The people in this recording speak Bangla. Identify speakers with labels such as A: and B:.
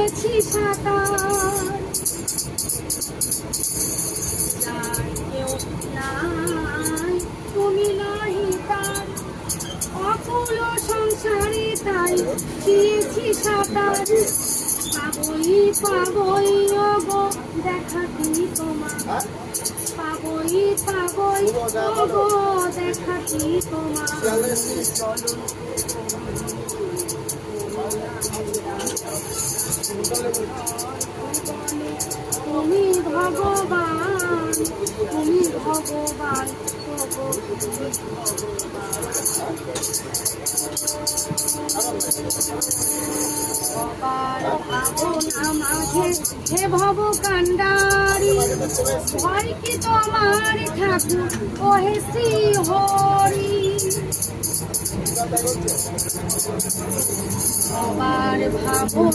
A: শিখেছি সাঁতার। যার কেউ নাই তুমি নাহি তার, অকুল সংসারে তাই দিয়েছি সাঁতার। পাবই পাবই ওগো দেখা কি তোমার, পাবই পাবই ওগো দেখা কি তোমার। তুমি ভগবান, তুমি ভগবান, ভাবনা মাঝে হে ভব কান্ডারি, ভয় কি তোমার ঠাকুর ওহে শ্রী হরি। সবার ভাবনা